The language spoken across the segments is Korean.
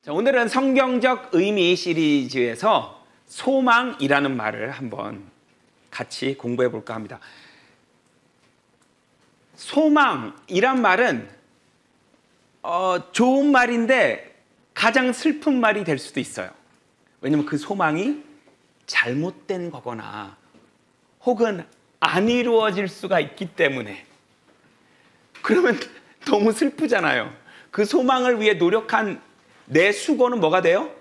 자, 오늘은 성경적 의미 시리즈에서 소망이라는 말을 한번 같이 공부해 볼까 합니다. 소망이란 말은 좋은 말인데 가장 슬픈 말이 될 수도 있어요. 왜냐면 그 소망이 잘못된 거거나 혹은 안 이루어질 수가 있기 때문에. 그러면 너무 슬프잖아요. 그 소망을 위해 노력한 내 수고는 뭐가 돼요?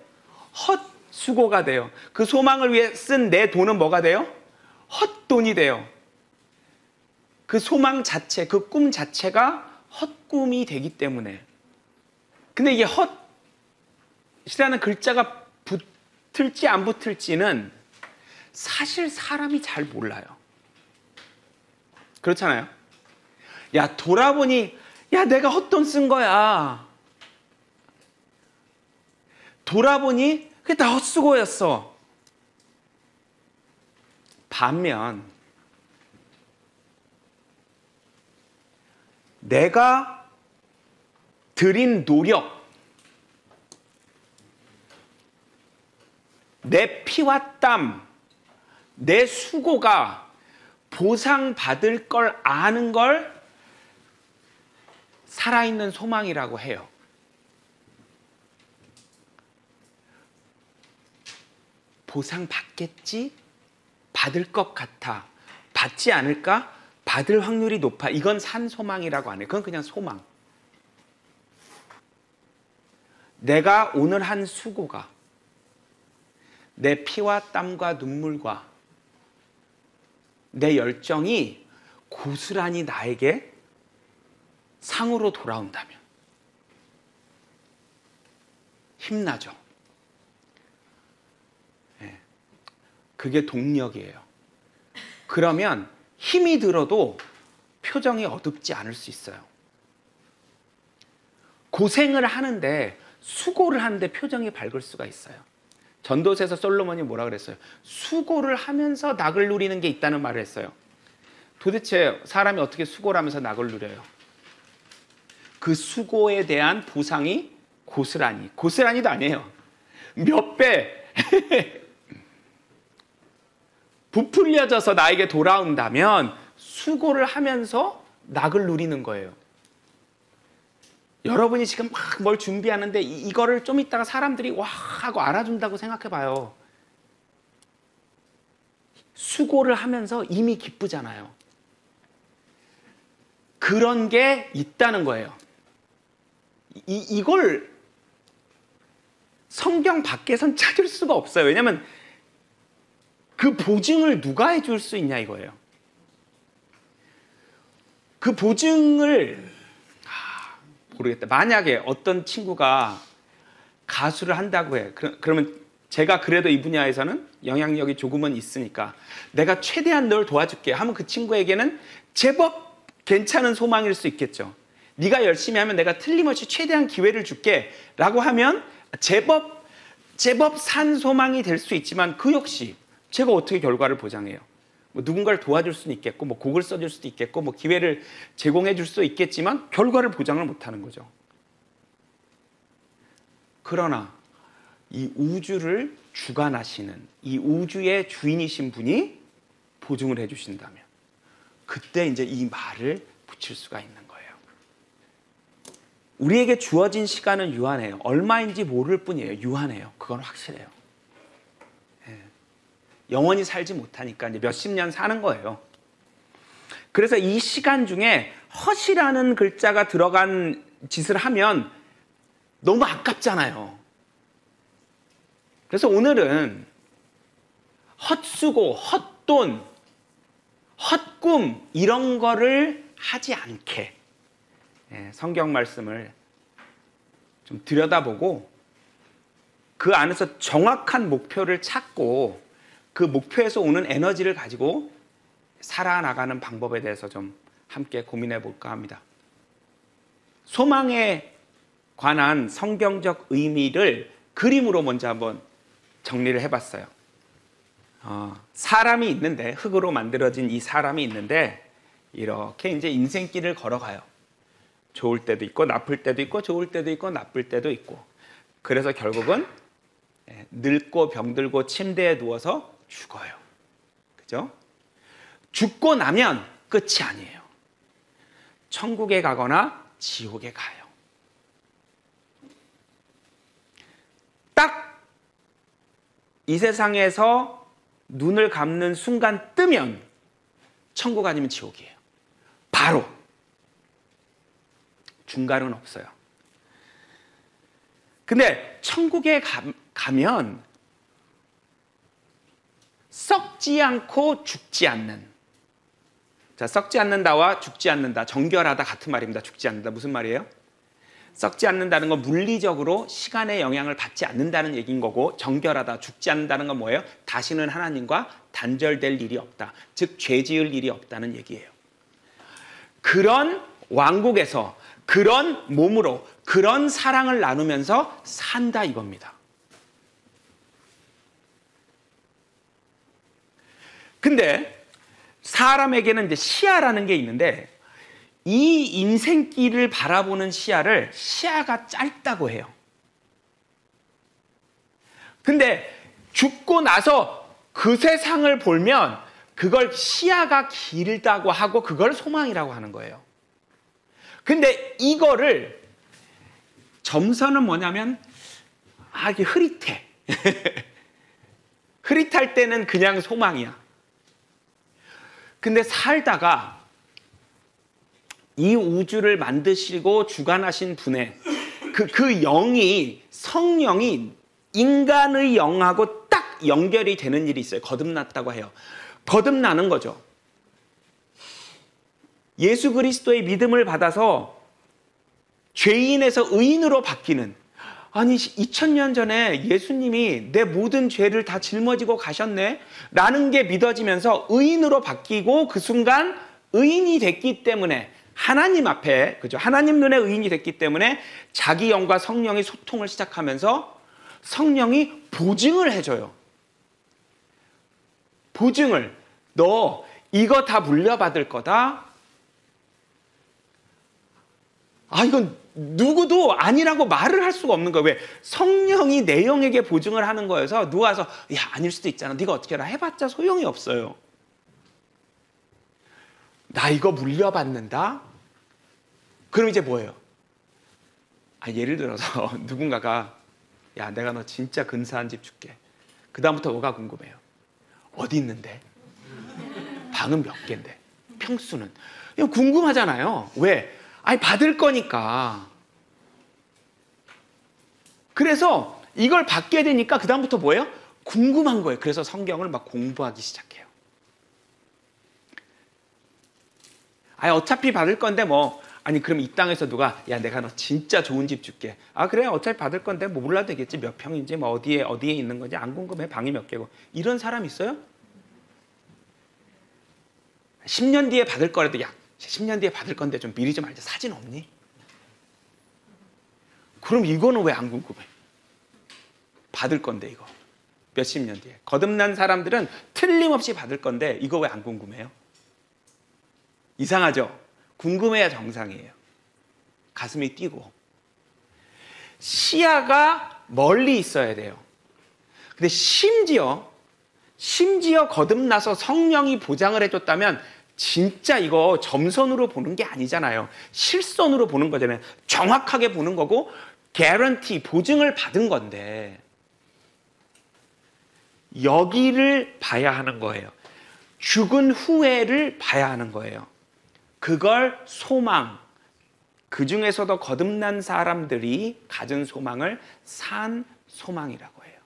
헛수고가 돼요. 그 소망을 위해 쓴 내 돈은 뭐가 돼요? 헛돈이 돼요. 그 소망 자체, 그 꿈 자체가 헛꿈이 되기 때문에. 근데 이게 헛이라는 글자가 붙을지 안 붙을지는 사실 사람이 잘 몰라요. 그렇잖아요. 야, 돌아보니 야, 내가 헛돈 쓴 거야. 돌아보니 그게 다 헛수고였어. 반면 내가 들인 노력, 내 피와 땀, 내 수고가 보상받을 걸 아는 걸 살아있는 소망이라고 해요. 보상받겠지? 받을 것 같아. 받지 않을까? 받을 확률이 높아. 이건 산소망이라고 안 해요. 그건 그냥 소망. 내가 오늘 한 수고가 내 피와 땀과 눈물과 내 열정이 고스란히 나에게 상으로 돌아온다면 힘나죠. 네. 그게 동력이에요. 그러면 힘이 들어도 표정이 어둡지 않을 수 있어요. 고생을 하는데 수고를 하는데 표정이 밝을 수가 있어요. 전도서에서 솔로몬이 뭐라 그랬어요? 수고를 하면서 낙을 누리는 게 있다는 말을 했어요. 도대체 사람이 어떻게 수고를 하면서 낙을 누려요? 그 수고에 대한 보상이 고스란히도 아니에요. 몇 배 부풀려져서 나에게 돌아온다면 수고를 하면서 낙을 누리는 거예요. 여러분이 지금 막 뭘 준비하는데 이거를 좀 이따가 사람들이 와 하고 알아준다고 생각해 봐요. 수고를 하면서 이미 기쁘잖아요. 그런 게 있다는 거예요. 이걸 성경 밖에선 찾을 수가 없어요. 왜냐하면 그 보증을 누가 해줄 수 있냐 이거예요. 그 보증을 모르겠다. 만약에 어떤 친구가 가수를 한다고 해. 그러면 제가 그래도 이 분야에서는 영향력이 조금은 있으니까 내가 최대한 널 도와줄게 하면 그 친구에게는 제법 괜찮은 소망일 수 있겠죠. 네가 열심히 하면 내가 틀림없이 최대한 기회를 줄게 라고 하면 제법 산 소망이 될 수 있지만 그 역시 제가 어떻게 결과를 보장해요? 뭐 누군가를 도와줄 수는 있겠고 뭐 곡을 써줄 수도 있겠고 뭐 기회를 제공해 줄 수도 있겠지만 결과를 보장을 못하는 거죠. 그러나 이 우주를 주관하시는 이 우주의 주인이신 분이 보증을 해주신다면 그때 이제 이 말을 붙일 수가 있는 거예요. 우리에게 주어진 시간은 유한해요. 얼마인지 모를 뿐이에요. 유한해요. 그건 확실해요. 영원히 살지 못하니까 이제 몇십 년 사는 거예요. 그래서 이 시간 중에 헛이라는 글자가 들어간 짓을 하면 너무 아깝잖아요. 그래서 오늘은 헛수고, 헛돈, 헛꿈 이런 거를 하지 않게 성경 말씀을 좀 들여다보고 그 안에서 정확한 목표를 찾고 그 목표에서 오는 에너지를 가지고 살아나가는 방법에 대해서 좀 함께 고민해 볼까 합니다. 소망에 관한 성경적 의미를 그림으로 먼저 한번 정리를 해봤어요. 사람이 있는데, 흙으로 만들어진 이 사람이 있는데 이렇게 이제 인생길을 걸어가요. 좋을 때도 있고 나쁠 때도 있고 좋을 때도 있고 나쁠 때도 있고 그래서 결국은 늙고 병들고 침대에 누워서 죽어요. 그죠? 죽고 나면 끝이 아니에요. 천국에 가거나 지옥에 가요. 딱 이 세상에서 눈을 감는 순간 뜨면 천국 아니면 지옥이에요. 바로. 중간은 없어요. 근데 천국에 가면 썩지 않고 죽지 않는. 자, 썩지 않는다와 죽지 않는다. 정결하다 같은 말입니다. 죽지 않는다. 무슨 말이에요? 썩지 않는다는 건 물리적으로 시간의 영향을 받지 않는다는 얘기인 거고, 정결하다, 죽지 않는다는 건 뭐예요? 다시는 하나님과 단절될 일이 없다. 즉 죄 지을 일이 없다는 얘기예요. 그런 왕국에서 그런 몸으로 그런 사랑을 나누면서 산다 이겁니다. 근데 사람에게는 이제 시야라는 게 있는데, 이 인생길을 바라보는 시야가 짧다고 해요. 근데 죽고 나서 그 세상을 보면 그걸 시야가 길다고 하고 그걸 소망이라고 하는 거예요. 근데 이거를 점선은 뭐냐면, 이게 흐릿해. 흐릿할 때는 그냥 소망이야. 근데 살다가 이 우주를 만드시고 주관하신 분의 그 영이, 성령이 인간의 영하고 딱 연결이 되는 일이 있어요. 거듭났다고 해요. 거듭나는 거죠. 예수 그리스도의 믿음을 받아서 죄인에서 의인으로 바뀌는, 아니 2000년 전에 예수님이 내 모든 죄를 다 짊어지고 가셨네 라는 게 믿어지면서 의인으로 바뀌고, 그 순간 의인이 됐기 때문에 하나님 앞에, 그죠? 하나님 눈에 의인이 됐기 때문에 자기 영과 성령이 소통을 시작하면서 성령이 보증을 해줘요. 보증을. 너 이거 다 물려받을 거다. 이건 누구도 아니라고 말을 할 수가 없는 거예요. 왜? 성령이 내 영에게 보증을 하는 거여서 누가 와서 아닐 수도 있잖아. 네가 어떻게 알아? 해봤자 소용이 없어요. 나 이거 물려받는다? 그럼 이제 뭐예요? 예를 들어서 누군가가 내가 너 진짜 근사한 집 줄게. 그 다음부터 뭐가 궁금해요? 어디 있는데? 방은 몇 개인데? 평수는? 이거 궁금하잖아요. 왜? 받을 거니까. 그래서 이걸 받게 되니까 그 다음부터 뭐예요? 궁금한 거예요. 그래서 성경을 막 공부하기 시작해요. 어차피 받을 건데 그럼 이 땅에서 누가 내가 너 진짜 좋은 집 줄게. 그래 어차피 받을 건데 몰라도 되겠지. 몇 평인지 어디에 있는 건지 안 궁금해. 방이 몇 개고. 이런 사람 있어요? 10년 뒤에 받을 거라도 10년 뒤에 받을 건데 좀 미리 좀 알자. 사진 없니? 그럼 이거는 왜 안 궁금해? 받을 건데 이거 몇십 년 뒤에. 거듭난 사람들은 틀림없이 받을 건데 이거 왜 안 궁금해요? 이상하죠? 궁금해야 정상이에요. 가슴이 뛰고. 시야가 멀리 있어야 돼요. 근데 심지어 거듭나서 성령이 보장을 해줬다면 진짜 이거 점선으로 보는 게 아니잖아요. 실선으로 보는 거잖아요. 정확하게 보는 거고 개런티, 보증을 받은 건데 여기를 봐야 하는 거예요. 죽은 후에를 봐야 하는 거예요. 그걸 소망, 그 중에서도 거듭난 사람들이 가진 소망을 산 소망이라고 해요.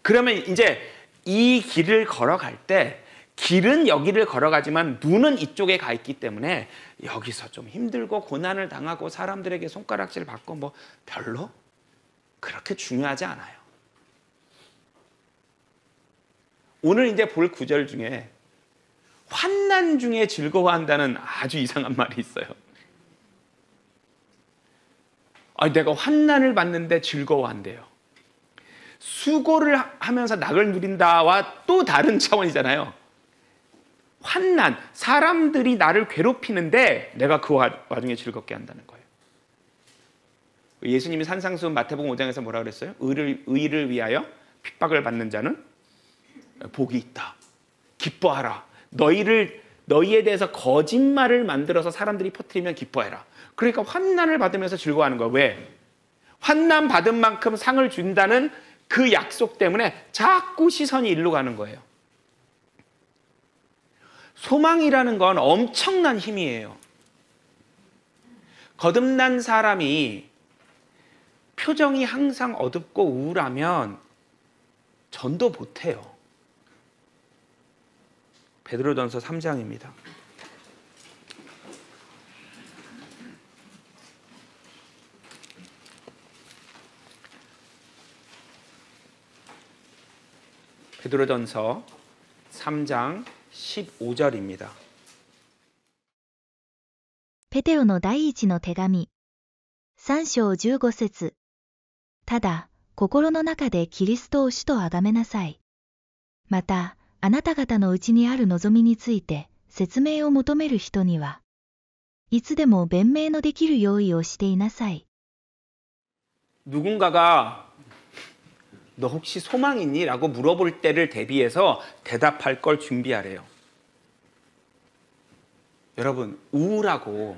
그러면 이제 이 길을 걸어갈 때 길은 여기를 걸어가지만 눈은 이쪽에 가 있기 때문에 여기서 좀 힘들고 고난을 당하고 사람들에게 손가락질 받고 별로 그렇게 중요하지 않아요. 오늘 이제 볼 구절 중에 환난 중에 즐거워한다는 아주 이상한 말이 있어요. 내가 환난을 받는데 즐거워한대요. 수고를 하면서 낙을 누린다와 또 다른 차원이잖아요. 환난, 사람들이 나를 괴롭히는데 내가 그 와중에 즐겁게 한다는 거예요. 예수님이 산상수훈 마태복음 5장에서 뭐라 그랬어요? 의를 위하여 핍박을 받는 자는 복이 있다. 기뻐하라. 너희에 대해서 거짓말을 만들어서 사람들이 퍼뜨리면 기뻐해라. 그러니까 환난을 받으면서 즐거워하는 거야. 왜? 환난 받은 만큼 상을 준다는 그 약속 때문에 자꾸 시선이 일로 가는 거예요. 소망이라는 건 엄청난 힘이에요. 거듭난 사람이 표정이 항상 어둡고 우울하면 전도 못해요. 베드로전서 3장입니다. 베드로전서 3장 15절입니다. ペテロの第一の手紙3章15節ただ、心の中でキリストを主と崇めなさい。また、あなた方のうちにある望みについて説明を求める人には、いつでも弁明のできる用意をしていなさい。 누군가가 너 혹시 소망 있니? 라고 물어볼 때를 대비해서 대답할 걸 준비하래요. 여러분, 우울하고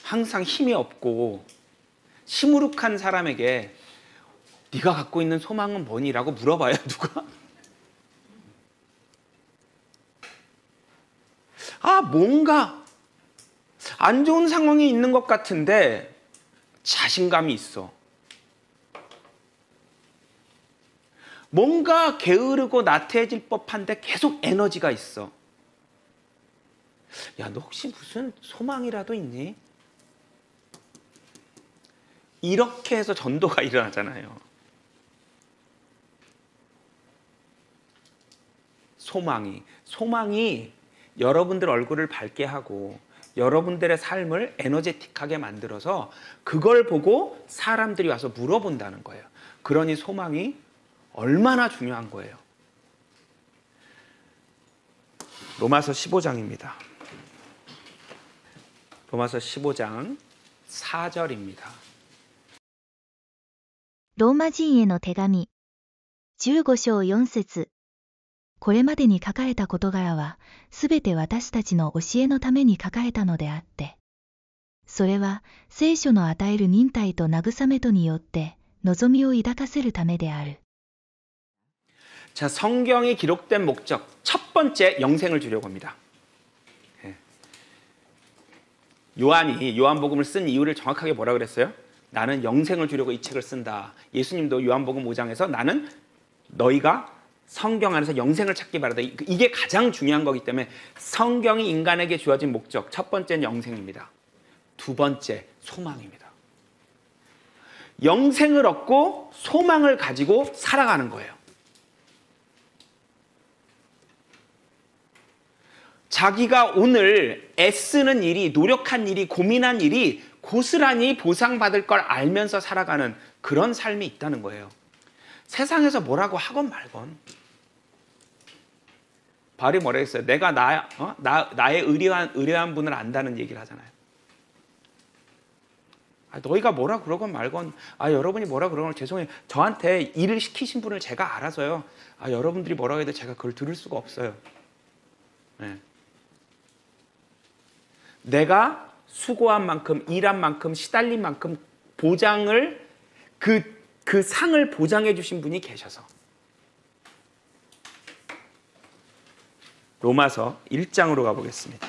항상 힘이 없고 시무룩한 사람에게 네가 갖고 있는 소망은 뭐니? 라고 물어봐요, 누가? 뭔가 안 좋은 상황이 있는 것 같은데 자신감이 있어. 뭔가 게으르고 나태해질 법한데 계속 에너지가 있어. 야, 너 혹시 무슨 소망이라도 있니? 이렇게 해서 전도가 일어나잖아요. 소망이 여러분들 얼굴을 밝게 하고 여러분들의 삶을 에너제틱하게 만들어서 그걸 보고 사람들이 와서 물어본다는 거예요. 그러니 소망이 얼마나 중요한 거예요. 로마서 15장입니다. 로마서 15장 4절입니다. ローマ人への手紙15章4節これまでに書かれた事柄は、すべて私たちの教えのために書かれたのであって、それは聖書の与える忍耐と慰めとによって望みを抱かせるためである。 자, 성경이 기록된 목적 첫 번째 영생을 주려고 합니다. 요한이 요한복음을 쓴 이유를 정확하게 뭐라 그랬어요? 나는 영생을 주려고 이 책을 쓴다. 예수님도 요한복음 5장에서 나는 너희가 성경 안에서 영생을 찾기 바라다. 이게 가장 중요한 거기 때문에 성경이 인간에게 주어진 목적 첫 번째는 영생입니다. 두 번째 소망입니다. 영생을 얻고 소망을 가지고 살아가는 거예요. 자기가 오늘 애쓰는 일이, 노력한 일이, 고민한 일이 고스란히 보상받을 걸 알면서 살아가는 그런 삶이 있다는 거예요. 세상에서 뭐라고 하건 말건. 바울이 뭐라 했어요? 내가 나의 의뢰한 분을 안다는 얘기를 하잖아요. 너희가 뭐라 그러건 말건, 여러분이 뭐라 그러건 죄송해요. 저한테 일을 시키신 분을 제가 알아서요. 여러분들이 뭐라고 해도 제가 그걸 들을 수가 없어요. 네. 내가 수고한 만큼, 일한 만큼, 시달린 만큼 보장을, 그 상을 보장해 주신 분이 계셔서. 로마서 1장으로 가보겠습니다.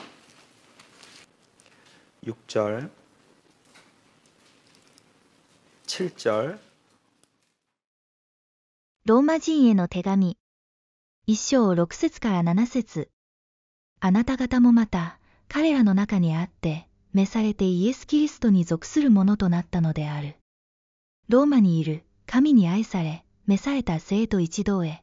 6절, 7절. ローマ人への手紙1章6節から7節あなた方もまた彼らの中にあって召されてイエス・キリストに属するものとなったのである。ローマにいる神に愛され召された生徒一同へ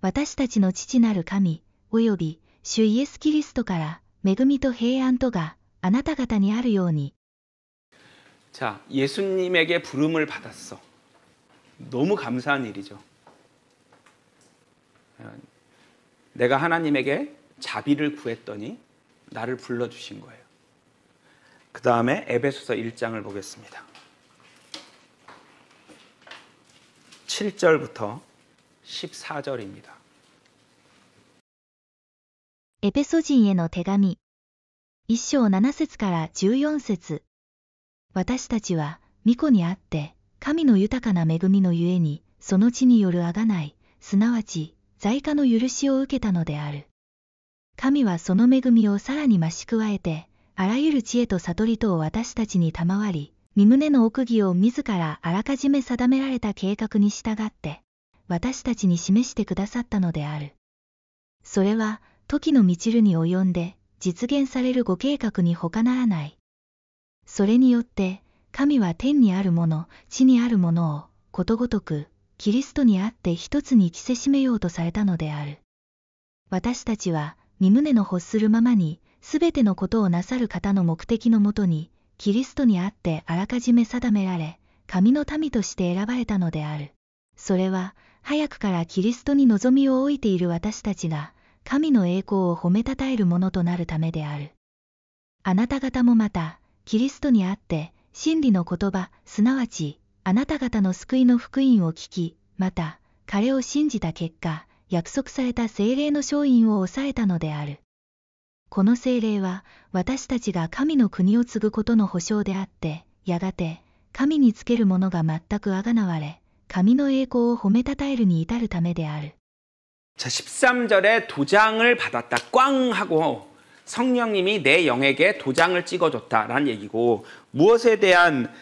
私たちの父なる神および主イエス・キリストから恵みと平安とがあなた方にあるように。 자, 예수님에게 부름을 받았어. 너무 감사한 일이죠. 내가 하나님에게 자비를 구했더니 나를 불러주신 거예요. 그 다음에 에베소서 1장을 보겠습니다. 7절부터 14절입니다. エペソ人への手紙。1章7節から14節。私たちは、御子にあって、神の豊かな恵みのゆえに、その地による贖い、すなわち、罪過の許しを受けたのである。神はその恵みをさらに増し加えて、あらゆる知恵と悟りとを私たちに賜り、身旨の奥義を自らあらかじめ定められた計画に従って、私たちに示してくださったのである。それは、時の満ちるに及んで、実現されるご計画に他ならない。それによって、神は天にあるもの、地にあるものを、ことごとく、キリストにあって一つに着せしめようとされたのである。私たちは、身旨の欲するままに、すべてのことをなさる方の目的のもとに、キリストにあってあらかじめ定められ、神の民として選ばれたのである。それは、早くからキリストに望みを置いている私たちが、神の栄光を褒めたたえるものとなるためである。あなた方もまた、キリストにあって、真理の言葉、すなわち、あなた方の救いの福音を聞き、また、彼を信じた結果、約束された聖霊の勝因を抑えたのである。この聖霊は、私たちが神の国を継ぐことの保証であって、やがて、神につけるものが全くあがなわれ、神の栄光を褒めたたえるに至るためである。자, 13절에 도장을 받았다. 꽝 하고 성령님이 내 영에게 도장을 찍어줬다라는 얘기고, 무엇에 대한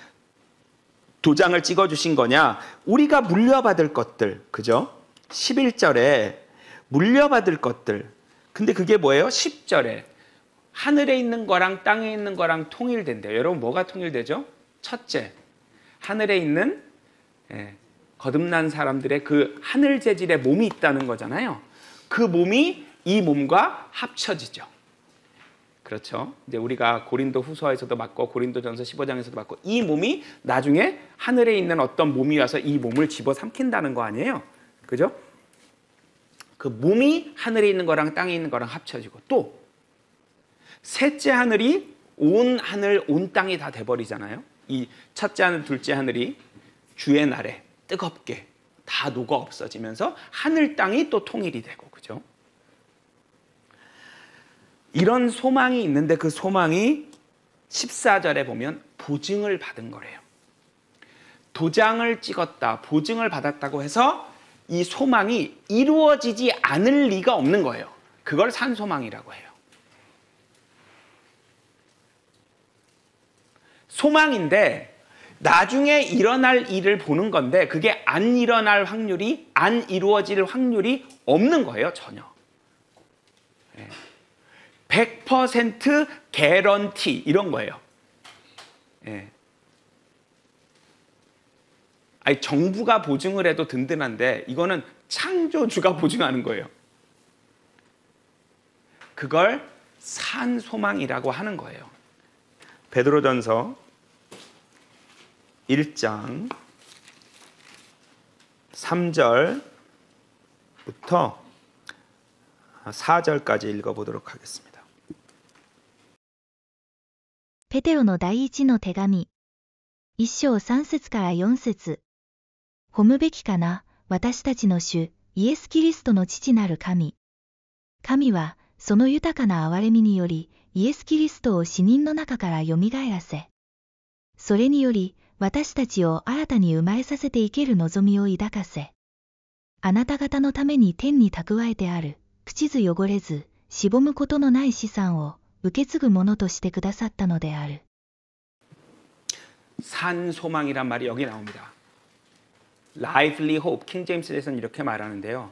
도장을 찍어주신 거냐? 우리가 물려받을 것들, 그죠? 11절에 물려받을 것들. 근데 그게 뭐예요? 10절에 하늘에 있는 거랑 땅에 있는 거랑 통일된대요. 여러분 뭐가 통일되죠? 첫째, 하늘에 있는 거듭난 사람들의 그 하늘 재질의 몸이 있다는 거잖아요. 그 몸이 이 몸과 합쳐지죠. 그렇죠. 이제 우리가 고린도 후서에서도 맞고 고린도전서 15장에서도 맞고, 이 몸이 나중에 하늘에 있는 어떤 몸이 와서 이 몸을 집어삼킨다는 거 아니에요. 그죠? 그 몸이 하늘에 있는 거랑 땅에 있는 거랑 합쳐지고, 또 셋째 하늘이 온 하늘 온 땅이 다 돼버리잖아요. 이 첫째 하늘 둘째 하늘이 주의 날에 뜨겁게 다 녹아 없어지면서 하늘 땅이 또 통일이 되고, 그죠? 이런 소망이 있는데, 그 소망이 14절에 보면 보증을 받은 거래요. 도장을 찍었다, 보증을 받았다고 해서 이 소망이 이루어지지 않을 리가 없는 거예요. 그걸 산소망이라고 해요. 소망인데 나중에 일어날 일을 보는 건데, 그게 안 일어날 확률이, 안 이루어질 확률이 없는 거예요, 전혀. 100% 개런티 이런 거예요. 아니, 정부가 보증을 해도 든든한데 이거는 창조주가 보증하는 거예요. 그걸 산소망이라고 하는 거예요. 베드로전서 1장 3절부터 4절까지 읽어보도록 하겠습니다. ペテロの第一の手紙。1章3節から4節。褒むべきかな、私たちの主、イエス・キリストの父なる神。神は、その豊かな憐れみにより、イエス・キリストを死人の中からよみがえらせ、それにより、私たちを新たに生まれさせて生ける望みを抱かせ、あなた方のために天に蓄えてある、朽ちず汚れず、しぼむことのない資産を、受け継ぐものとしてくださったのである。 산소망이란 말이 여기 나옵니다. lively hope, 킹제임스에서는 이렇게 말하는데요.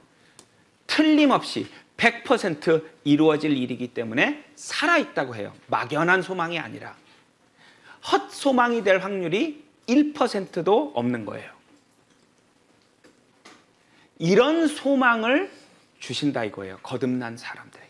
틀림없이 100% 이루어질 일이기 때문에 살아있다고 해요. 막연한 소망이 아니라. 헛소망이 될 확률이 1%도 없는 거예요. 이런 소망을 주신다 이거예요. 거듭난 사람들에게.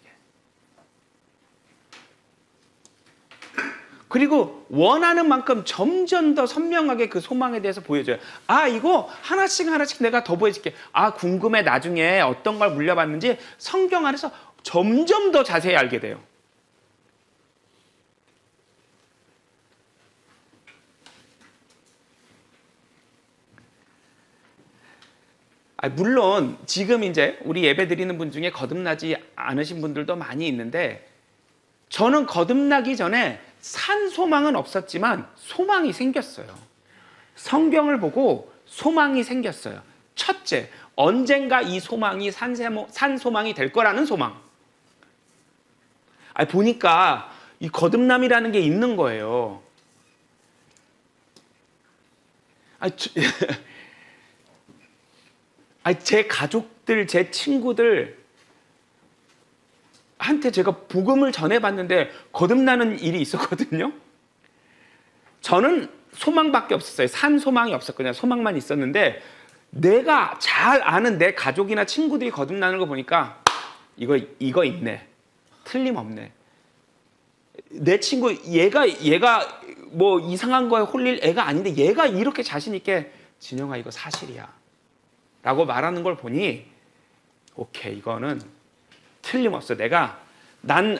그리고 원하는 만큼 점점 더 선명하게 그 소망에 대해서 보여줘요. 아, 이거 하나씩 하나씩 내가 더 보여줄게. 아, 궁금해. 나중에 어떤 걸 물려받는지 성경 안에서 점점 더 자세히 알게 돼요. 물론 지금 이제 우리 예배 드리는 분 중에 거듭나지 않으신 분들도 많이 있는데, 저는 거듭나기 전에 산 소망은 없었지만 소망이 생겼어요. 성경을 보고 소망이 생겼어요. 첫째, 언젠가 이 소망이 산 소망이 될 거라는 소망. 보니까 이 거듭남이라는 게 있는 거예요. 제 가족들, 제 친구들 한테 제가 복음을 전해봤는데 거듭나는 일이 있었거든요. 저는 소망밖에 없었어요. 산 소망이 없었거든요. 소망만 있었는데, 내가 잘 아는 내 가족이나 친구들이 거듭나는 거 보니까 이거 있네. 틀림없네. 내 친구 얘가 뭐 이상한 거에 홀릴 애가 아닌데 얘가 이렇게 자신 있게 진영아 이거 사실이야 라고 말하는 걸 보니, 오케이, 이거는 틀림없어. 난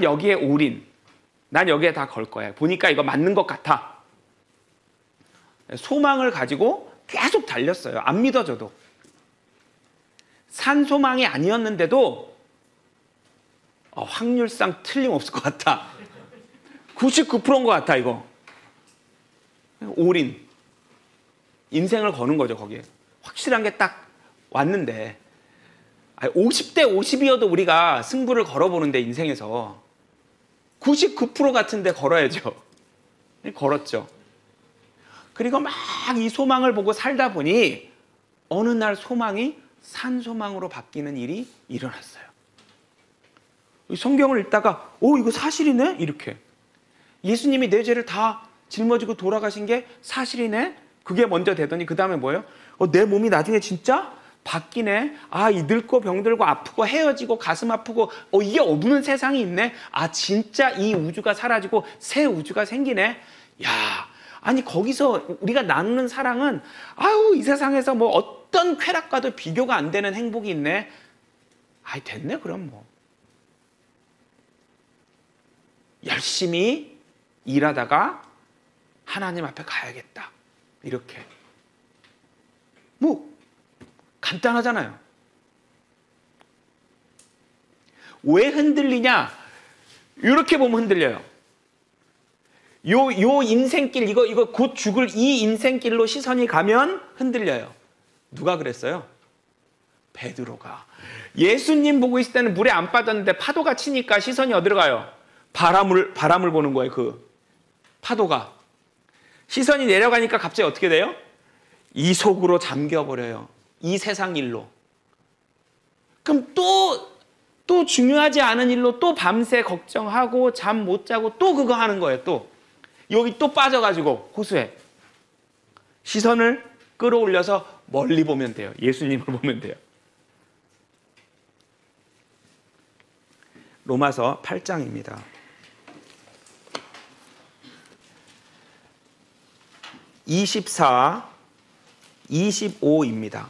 여기에 올인, 난 여기에 다 걸 거야. 보니까 이거 맞는 것 같아. 소망을 가지고 계속 달렸어요. 안 믿어져도. 산 소망이 아니었는데도 확률상 틀림없을 것 같아. 99%인 것 같아, 이거. 올인. 인생을 거는 거죠, 거기에. 확실한 게 딱 왔는데. 50대 50이어도 우리가 승부를 걸어보는데, 인생에서 99% 같은데 걸어야죠. 걸었죠. 그리고 막 이 소망을 보고 살다 보니 어느 날 소망이 산 소망으로 바뀌는 일이 일어났어요. 성경을 읽다가 이거 사실이네? 이렇게. 예수님이 내 죄를 다 짊어지고 돌아가신 게 사실이네? 그게 먼저 되더니 그 다음에 뭐예요? 내 몸이 나중에 진짜 바뀌네. 이 늙고 병들고 아프고 헤어지고 가슴 아프고 이게 없는 세상이 있네. 진짜 이 우주가 사라지고 새 우주가 생기네. 야, 아니 거기서 우리가 나누는 사랑은 이 세상에서 뭐 어떤 쾌락과도 비교가 안 되는 행복이 있네. 됐네 그럼 뭐. 열심히 일하다가 하나님 앞에 가야겠다. 이렇게. 뭐 간단하잖아요. 왜 흔들리냐? 이렇게 보면 흔들려요. 요 인생길, 이거 곧 죽을 이 인생길로 시선이 가면 흔들려요. 누가 그랬어요? 베드로가. 예수님 보고 있을 때는 물에 안 빠졌는데 파도가 치니까 시선이 어디로 가요? 바람을 보는 거예요. 그 파도가. 시선이 내려가니까 갑자기 어떻게 돼요? 이 속으로 잠겨버려요. 이 세상 일로. 그럼 또 중요하지 않은 일로 또 밤새 걱정하고 잠 못 자고 또 그거 하는 거예요. 또 여기 또 빠져가지고 호수에. 시선을 끌어올려서 멀리 보면 돼요. 예수님을 보면 돼요. 로마서 8장입니다. 24, 25입니다.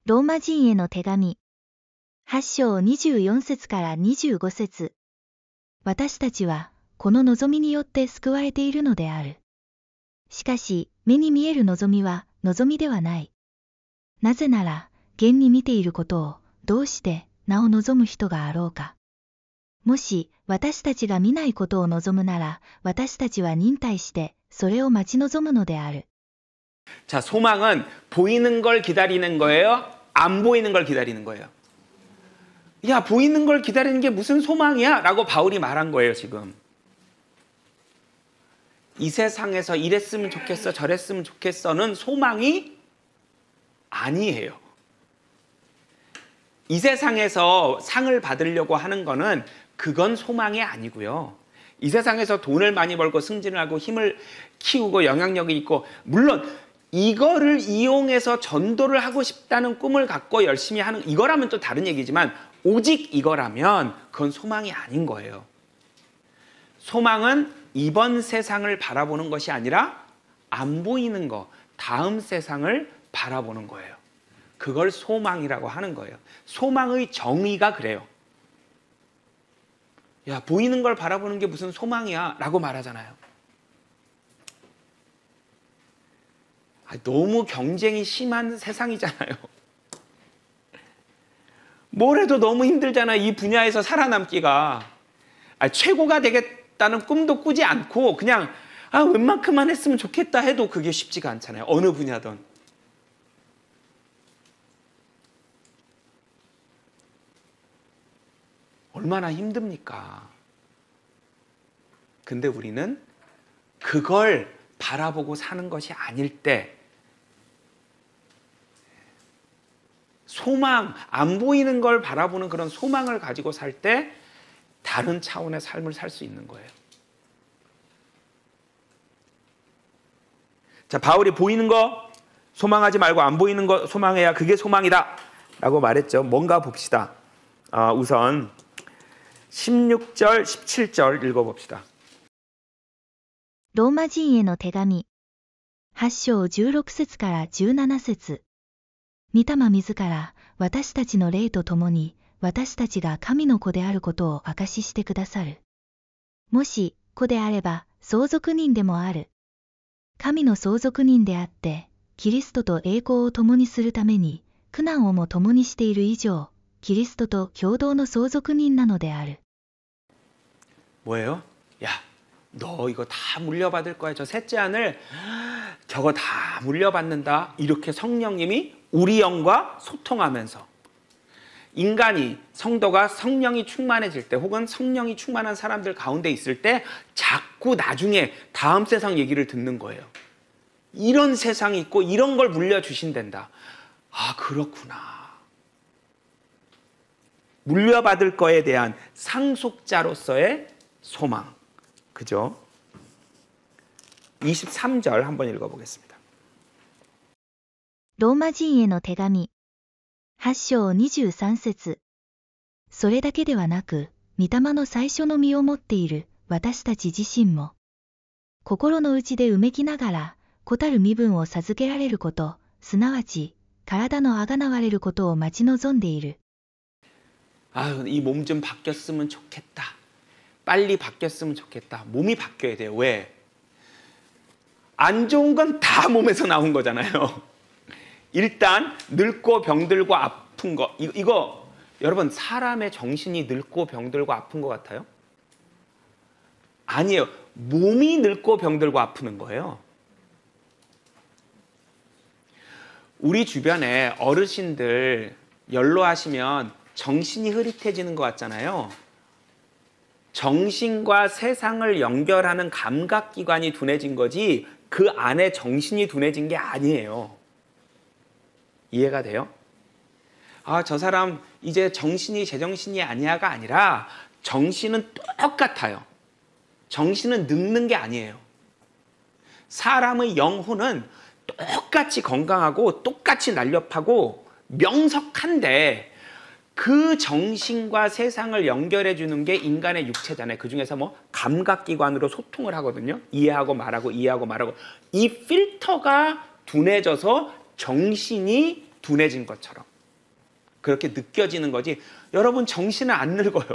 ローマ人への手紙8章24節から25節。私たちはこの望みによって救われているのである。しかし目に見える望みは望みではない。なぜなら現に見ていることをどうしてなお望む人があろうか。もし私たちが見ないことを望むなら私たちは忍耐してそれを待ち望むのである。 자, 소망은 보이는 걸 기다리는 거예요? 안 보이는 걸 기다리는 거예요? 야, 보이는 걸 기다리는 게 무슨 소망이야? 라고 바울이 말한 거예요, 지금. 이 세상에서 이랬으면 좋겠어, 저랬으면 좋겠어는 소망이 아니에요. 이 세상에서 상을 받으려고 하는 거는 그건 소망이 아니고요. 이 세상에서 돈을 많이 벌고 승진을 하고 힘을 키우고 영향력이 있고, 물론 이거를 이용해서 전도를 하고 싶다는 꿈을 갖고 열심히 하는 이거라면 또 다른 얘기지만, 오직 이거라면 그건 소망이 아닌 거예요. 소망은 이번 세상을 바라보는 것이 아니라 안 보이는 거, 다음 세상을 바라보는 거예요. 그걸 소망이라고 하는 거예요. 소망의 정의가 그래요. 야, 보이는 걸 바라보는 게 무슨 소망이야? 라고 말하잖아요. 너무 경쟁이 심한 세상이잖아요. 뭘 해도 너무 힘들잖아요. 이 분야에서 살아남기가. 최고가 되겠다는 꿈도 꾸지 않고 그냥 웬만큼만 했으면 좋겠다 해도 그게 쉽지가 않잖아요. 어느 분야든. 얼마나 힘듭니까? 근데 우리는 그걸 바라보고 사는 것이 아닐 때, 소망, 안 보이는 걸 바라보는 그런 소망을 가지고 살 때 다른 차원의 삶을 살 수 있는 거예요. 자, 바울이 보이는 거 소망하지 말고 안 보이는 거 소망해야 그게 소망이다 라고 말했죠. 뭔가 봅시다. 우선 16절, 17절 읽어봅시다. ローマ人への手紙8章16節から17節。御霊自ら私たちの霊と共に私たちが神の子であることを証ししてくださる。もし子であれば相続人でもある。神の相続人であってキリストと栄光を共にするために苦難をも共にしている以上キリストと共同の相続人なのである。 뭐예요? 야, 너 이거 다 물려받을 거야. 저 셋째 안을 저거 다 물려받는다. 이렇게 성령님이 우리 영과 소통하면서 인간이, 성도가 성령이 충만해질 때 혹은 성령이 충만한 사람들 가운데 있을 때 자꾸 나중에 다음 세상 얘기를 듣는 거예요. 이런 세상이 있고 이런 걸 물려주신단다. 그렇구나. 물려받을 거에 대한 상속자로서의 소망. 그죠? 23절 한번 읽어보겠습니다. ローマ人への手紙8章23節。それだけではなく、御霊の最初の実を持っている私たち自身も、心の内でうめきながら、子たる身分を授けられること、すなわち、体のあがなわれることを待ち望んでいる。이 몸 좀 바뀌었으면 좋겠다. 빨리 바뀌었으면 좋겠다. 몸이 바뀌어야 돼요. 왜? 안 좋은 건 다 몸에서 나온 거잖아요. 일단 늙고 병들고 아픈 거. 이거 여러분 사람의 정신이 늙고 병들고 아픈 것 같아요? 아니에요. 몸이 늙고 병들고 아프는 거예요. 우리 주변에 어르신들 연로하시면 정신이 흐릿해지는 것 같잖아요. 정신과 세상을 연결하는 감각기관이 둔해진 거지 그 안에 정신이 둔해진 게 아니에요. 이해가 돼요? 저 사람 이제 정신이 제정신이 아니야가 아니라 정신은 똑같아요. 정신은 늙는 게 아니에요. 사람의 영혼은 똑같이 건강하고 똑같이 날렵하고 명석한데 그 정신과 세상을 연결해 주는 게 인간의 육체잖아요. 그중에서 뭐 감각기관으로 소통을 하거든요. 이해하고 말하고 이해하고 말하고. 이 필터가 둔해져서 정신이 둔해진 것처럼 그렇게 느껴지는 거지. 여러분 정신은 안 늙어요.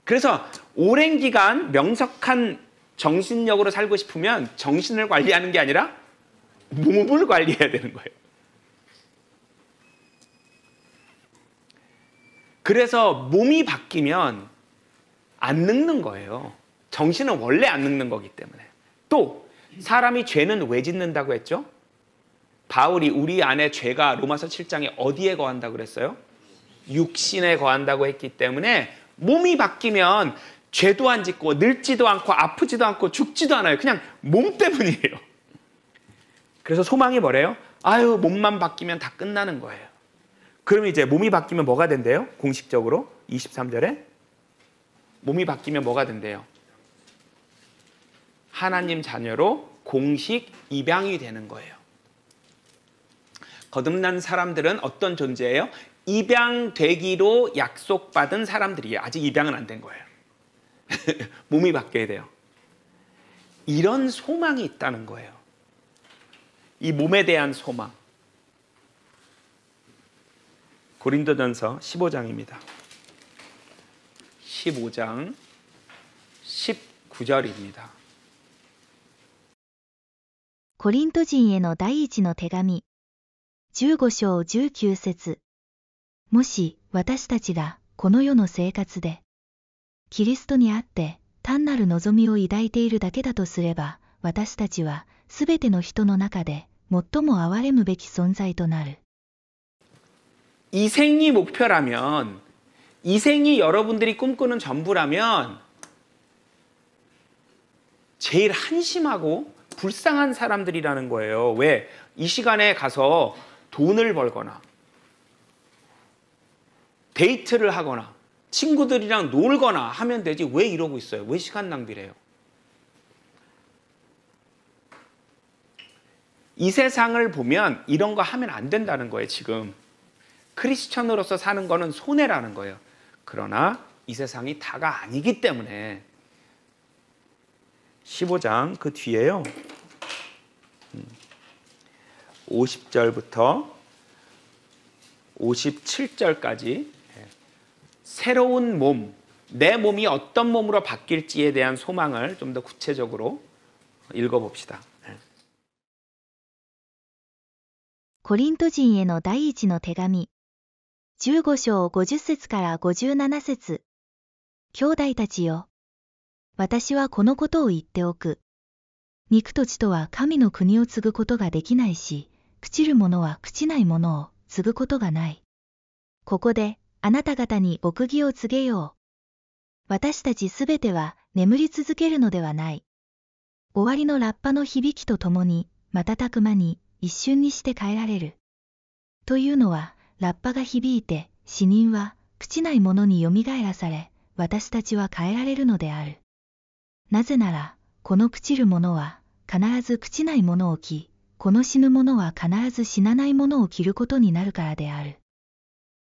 그래서 오랜 기간 명석한 정신력으로 살고 싶으면 정신을 관리하는 게 아니라 몸을 관리해야 되는 거예요. 그래서 몸이 바뀌면 안 늙는 거예요. 정신은 원래 안 늙는 거기 때문에. 또 사람이 죄는 왜 짓는다고 했죠? 바울이 우리 안에 죄가 로마서 7장에 어디에 거한다고 그랬어요? 육신에 거한다고 했기 때문에 몸이 바뀌면 죄도 안 짓고 늙지도 않고 아프지도 않고 죽지도 않아요. 그냥 몸 때문이에요. 그래서 소망이 뭐래요? 몸만 바뀌면 다 끝나는 거예요. 그럼 이제 몸이 바뀌면 뭐가 된대요? 공식적으로 23절에 몸이 바뀌면 뭐가 된대요? 하나님 자녀로 공식 입양이 되는 거예요. 거듭난 사람들은 어떤 존재예요? 입양되기로 약속받은 사람들이에요. 아직 입양은 안 된 거예요. 몸이 바뀌어야 돼요. 이런 소망이 있다는 거예요. 이 몸에 대한 소망. 고린도전서 15장입니다. 15장 19절입니다. コリント人への第一の手紙。15章19節。もし私たちがこの世の生活で、キリストにあって単なる望みを抱いているだけだとすれば、私たちはすべての人の中で最も憐れむべき存在となる。이 생이 목표라면, 이 생이 여러분들이 꿈꾸는 전부라면 제일 한심하고 불쌍한 사람들이라는 거예요. 왜? 이 시간에 가서 돈을 벌거나 데이트를 하거나 친구들이랑 놀거나 하면 되지 왜 이러고 있어요? 왜 시간 낭비를 해요? 이 세상을 보면 이런 거 하면 안 된다는 거예요. 지금 크리스천으로서 사는 거는 손해라는 거예요. 그러나 이 세상이 다가 아니기 때문에 15장 그 뒤에요. 50절부터 57절까지 새로운 몸, 내 몸이 어떤 몸으로 바뀔지에 대한 소망을 좀 더 구체적으로 읽어봅시다. コリント人への第一の手紙。15章50節から57節。兄弟たちよ。私はこのことを言っておく。肉と血とは神の国を継ぐことができないし、朽ちる者は朽ちないものを継ぐことがない。ここで、あなた方に奥義を告げよう。私たちすべては眠り続けるのではない。終わりのラッパの響きとともに、瞬く間に一瞬にして変えられる。というのは、ラッパが響いて、死人は朽ちないものによみがえらされ、私たちは変えられるのである。なぜなら、この朽ちるものは必ず朽ちないものを着、この死ぬものは必ず死なないものを着ることになるからである。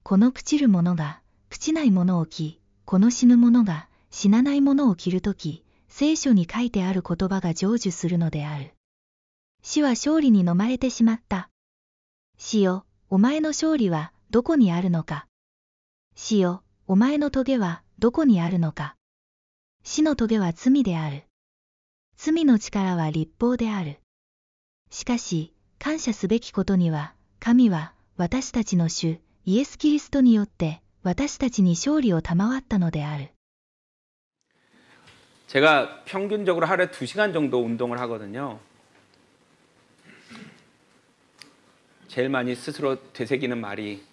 この朽ちるものが朽ちないものを着、この死ぬものが死なないものを着るとき、聖書に書いてある言葉が成就するのである。死は勝利に飲まれてしまった。死よ、お前の勝利はどこにあるのか。死よ、お前の棘はどこにあるのか。死の棘は罪である。罪の力は律法である。しかし、感謝すべきことには、神は私たちの主、イエス・キリストによって私たちに勝利を賜ったのである。제가 평균적으로 하루에 2시간 정도 운동을 하거든요. 제일 많이 스스로 되새기는 말이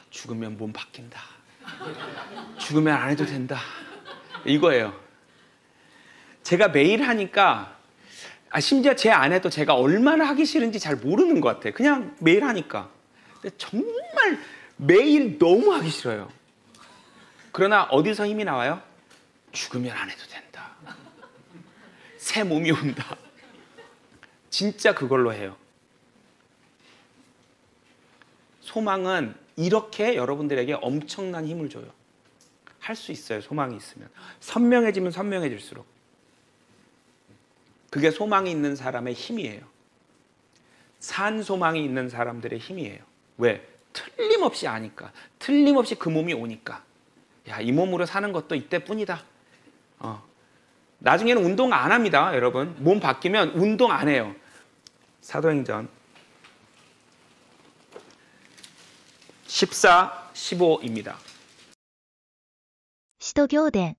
죽으면 몸 바뀐다. 죽으면 안 해도 된다. 이거예요. 제가 매일 하니까 심지어 제 아내도 제가 얼마나 하기 싫은지 잘 모르는 것 같아요. 그냥 매일 하니까. 근데 정말 매일 너무 하기 싫어요. 그러나 어디서 힘이 나와요? 죽으면 안 해도 된다. 새 몸이 온다. 진짜 그걸로 해요. 소망은 이렇게 여러분들에게 엄청난 힘을 줘요. 할 수 있어요. 소망이 있으면. 선명해지면 선명해질수록. 그게 소망이 있는 사람의 힘이에요. 산 소망이 있는 사람들의 힘이에요. 왜? 틀림없이 아니까. 틀림없이 그 몸이 오니까. 야, 이 몸으로 사는 것도 이때뿐이다. 나중에는 운동 안 합니다. 여러분. 몸 바뀌면 운동 안 해요. 사도행전 14, 15입니다. 使徒行伝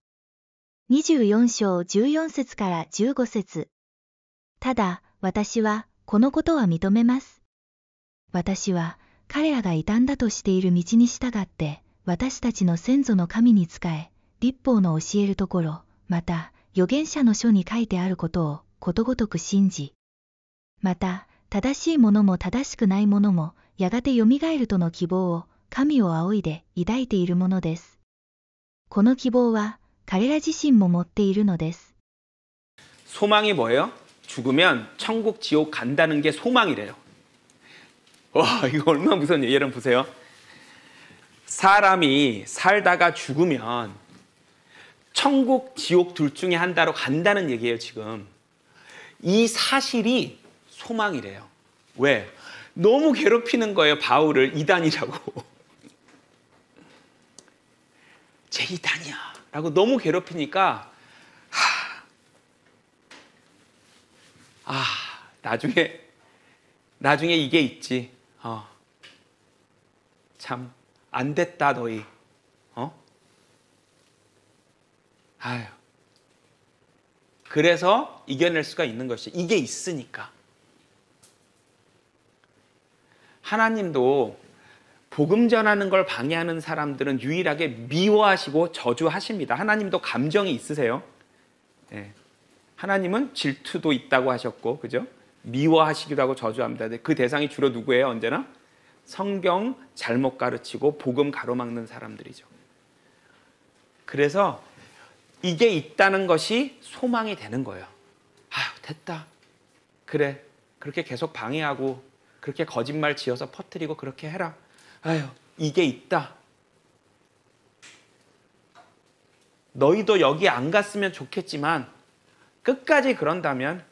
24章14節から15節。ただ、私はこのことは認めます。私は彼らが傷んだとしている道に従って、私たちの先祖の神に仕え、律法の教えるところ、また預言者の書に書いてあることをことごとく信じ、また正しいものも正しくないものもやがてよみがえるとの希望を神を仰いで抱いているものです。この希望は彼ら自身も持っているのです。 소망이 뭐예요? 죽으면 천국 지옥 간다는 게 소망이래요. 와, 이거 얼마나 무서운 얘기예요. 여러분 보세요. 사람이 살다가 죽으면 천국 지옥 둘 중에 한 다로 간다는 얘기예요. 지금 이 사실이 소망이래요. 왜? 너무 괴롭히는 거예요. 바울을 이단이라고. 제 이단이야 라고 너무 괴롭히니까 나중에 이게 있지. 참 안 됐다 너희. 아유. 그래서 이겨낼 수가 있는 것이 이게 있으니까. 하나님도 복음 전하는 걸 방해하는 사람들은 유일하게 미워하시고 저주하십니다. 하나님도 감정이 있으세요. 네. 하나님은 질투도 있다고 하셨고, 그죠? 미워하시기도 하고 저주합니다. 그 대상이 주로 누구예요? 언제나 성경 잘못 가르치고 복음 가로막는 사람들이죠. 그래서 이게 있다는 것이 소망이 되는 거예요. 됐다. 그래. 그렇게 계속 방해하고 그렇게 거짓말 지어서 퍼뜨리고 그렇게 해라. 이게 있다. 너희도 여기 안 갔으면 좋겠지만 끝까지 그런다면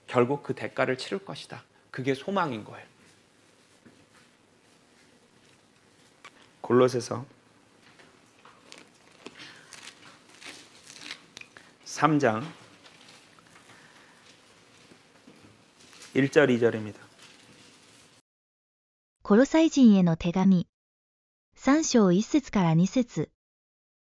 결국 그 대가를 치를 것이다. 그게 소망인 거예요. 골로새서 3장 1절 2절입니다. コロサイ人への手紙3章1節から2節。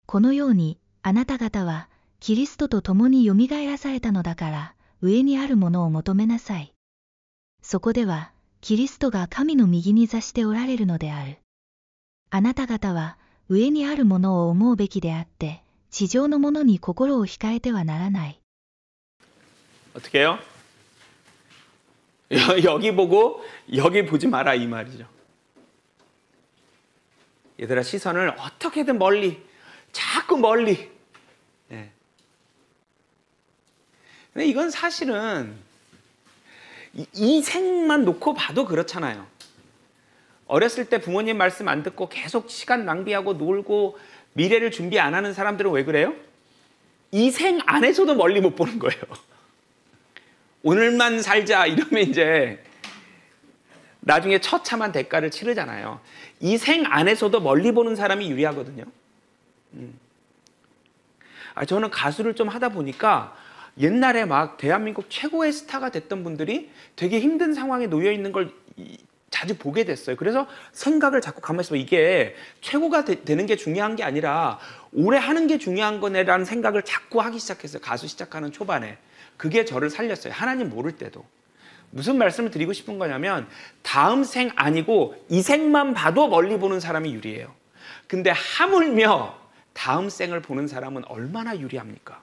このようにあなた方はキリストと共によみがえらされたのだから上にあるものを求めなさい。そこではキリストが神の右に座しておられるのである。あなた方は上にあるものを思うべきであって地上のものに心を控えてはならない。 어떻게 해요? 여기 보고 여기 보지 마라 이 말이죠. 얘들아 시선을 어떻게든 멀리, 자꾸 멀리. 네. 근데 이건 사실은 이 생만 놓고 봐도 그렇잖아요. 어렸을 때 부모님 말씀 안 듣고 계속 시간 낭비하고 놀고 미래를 준비 안 하는 사람들은 왜 그래요? 이 생 안에서도 멀리 못 보는 거예요. 오늘만 살자 이러면 이제 나중에 처참한 대가를 치르잖아요. 이 생 안에서도 멀리 보는 사람이 유리하거든요. 저는 가수를 좀 하다 보니까 옛날에 막 대한민국 최고의 스타가 됐던 분들이 되게 힘든 상황에 놓여 있는 걸 자주 보게 됐어요. 그래서 생각을 자꾸 가만히 있어봐. 이게 최고가 되는 게 중요한 게 아니라 오래 하는 게 중요한 거네라는 생각을 자꾸 하기 시작했어요. 가수 시작하는 초반에. 그게 저를 살렸어요. 하나님 모를 때도. 무슨 말씀을 드리고 싶은 거냐면 다음 생 아니고 이 생만 봐도 멀리 보는 사람이 유리해요. 근데 하물며 다음 생을 보는 사람은 얼마나 유리합니까?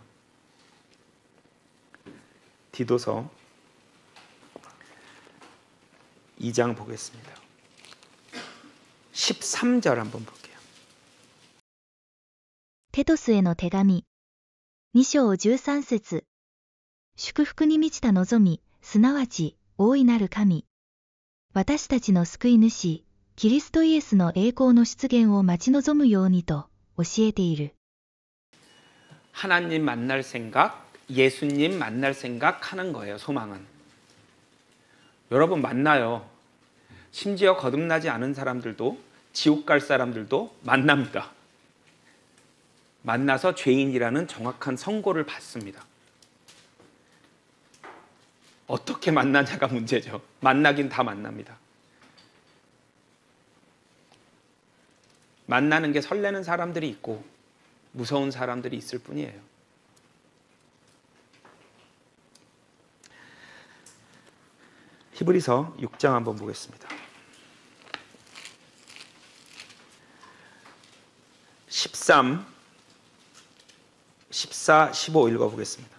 디도서 2장 보겠습니다. 13절 한번 볼게요. テトスへの手紙2章13節。祝福に満ちた望み、すなわち大いなる神。私たちの救い主、キリストイエスの栄光の出現を待ち望むようにと教えている。 하나님 만날 생각, 예수님 만날 생각 하는 거예요. 소망은. 여러분 만나요. 심지어 거듭나지 않은 사람들도 지옥 갈 사람들도 만납니다. 만나서 죄인이라는 정확한 선고를 받습니다. 어떻게 만나냐가 문제죠. 만나긴 다 만납니다. 만나는 게 설레는 사람들이 있고 무서운 사람들이 있을 뿐이에요. 히브리서 6장 한번 보겠습니다. 13, 14, 15 읽어보겠습니다.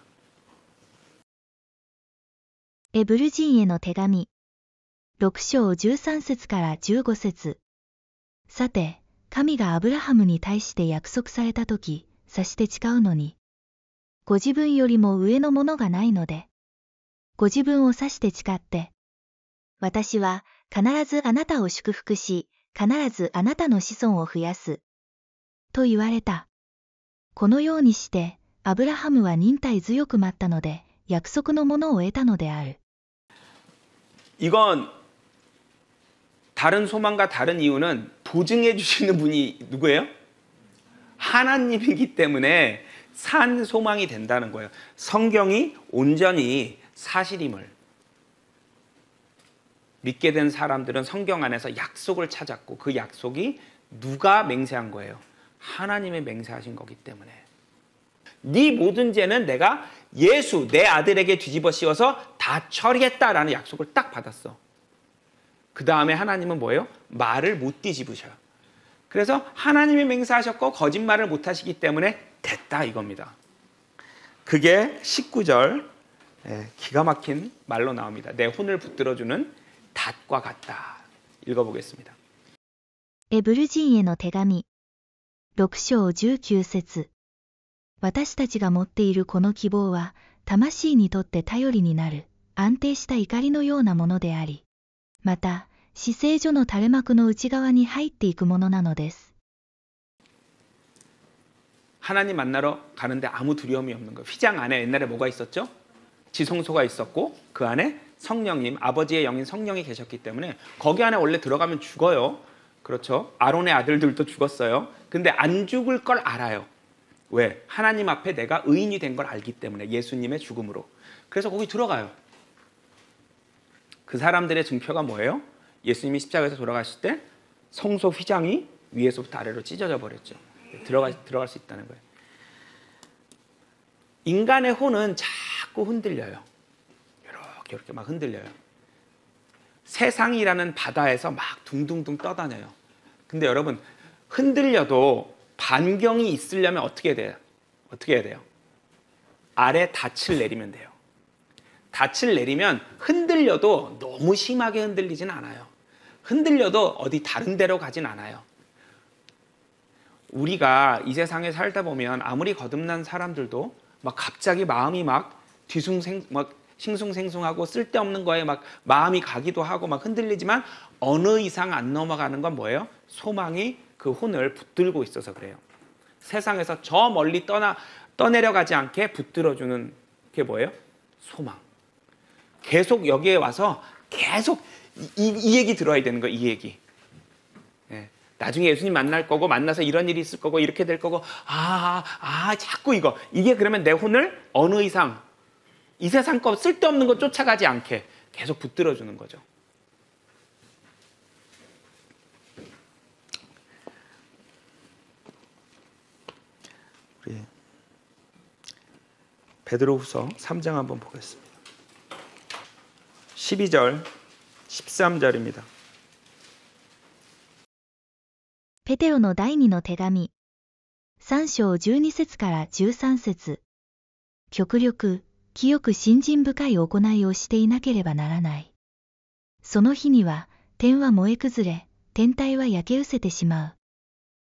エブル人への手紙6章13節から15節。さて、神がアブラハムに対して約束されたとき、さして誓うのに、ご自分よりも上のものがないので、ご自分を指して誓って、私は必ずあなたを祝福し、必ずあなたの子孫を増やす。と言われた。このようにして、アブラハムは忍耐強く待ったので、約束のものを得たのである。 이건 다른 소망과 다른 이유는 보증해 주시는 분이 누구예요? 하나님이기 때문에 산 소망이 된다는 거예요. 성경이 온전히 사실임을 믿게 된 사람들은 성경 안에서 약속을 찾았고 그 약속이 누가 맹세한 거예요? 하나님의 맹세하신 거기 때문에 네 모든 죄는 내가 예수 내 아들에게 뒤집어 씌워서 다 처리했다라는 약속을 딱 받았어. 그 다음에 하나님은 뭐예요? 말을 못 뒤집으셔요. 그래서 하나님이 맹세하셨고 거짓말을 못 하시기 때문에 됐다 이겁니다. 그게 19절 기가 막힌 말로 나옵니다. 내 혼을 붙들어주는 닷과 같다. 읽어보겠습니다. エブル人への手紙6章19節私たちが持っているこの希望は魂にとって頼りになる安定した怒りのようなものでありまた至聖所の垂れ幕の内側に入っていくものなのです。 하나님 만나러 가는데 아무 두려움이 없는 거예요. 휘장 안에 옛날에 뭐가 있었죠? 지성소가 있었고 그 안에 성령님, 아버지의 영인 성령이 계셨기 때문에 거기 안에 원래 들어가면 죽어요. 그렇죠? 아론의 아들들도 죽었어요. 근데 안 죽을 걸 알아요. 왜? 하나님 앞에 내가 의인이 된 걸 알기 때문에 예수님의 죽음으로. 그래서 거기 들어가요. 그 사람들의 증표가 뭐예요? 예수님이 십자가에서 돌아가실 때 성소 휘장이 위에서부터 아래로 찢어져 버렸죠. 들어갈 수 있다는 거예요. 인간의 혼은 자꾸 흔들려요. 이렇게 막 흔들려요. 세상이라는 바다에서 막 둥둥둥 떠다녀요. 근데 여러분 흔들려도 반경이 있으려면 어떻게 돼요? 어떻게 해야 돼요? 아래 닻을 내리면 돼요. 닻을 내리면 흔들려도 너무 심하게 흔들리진 않아요. 흔들려도 어디 다른 데로 가진 않아요. 우리가 이 세상에 살다 보면 아무리 거듭난 사람들도 막 갑자기 마음이 막 싱숭생숭하고 쓸데없는 거에 막 마음이 가기도 하고 막 흔들리지만 어느 이상 안 넘어가는 건 뭐예요? 소망이 그 혼을 붙들고 있어서 그래요. 세상에서 저 멀리 떠내려가지 않게 붙들어주는 게 뭐예요? 소망. 계속 여기에 와서 계속 이 얘기 들어야 되는 거예요. 이 얘기. 예. 나중에 예수님 만날 거고 만나서 이런 일이 있을 거고 이렇게 될 거고 자꾸 이게 그러면 내 혼을 어느 이상 이 세상 거 쓸데없는 거 쫓아가지 않게 계속 붙들어주는 거죠. 우리 베드로후서 3장 한번 보겠습니다. 12절 13절입니다. ペテロの第二の手紙3章12節から13節極力清く信心深い行いをしていなければならない。その日には天は燃え崩れ、天体は焼け失せてしま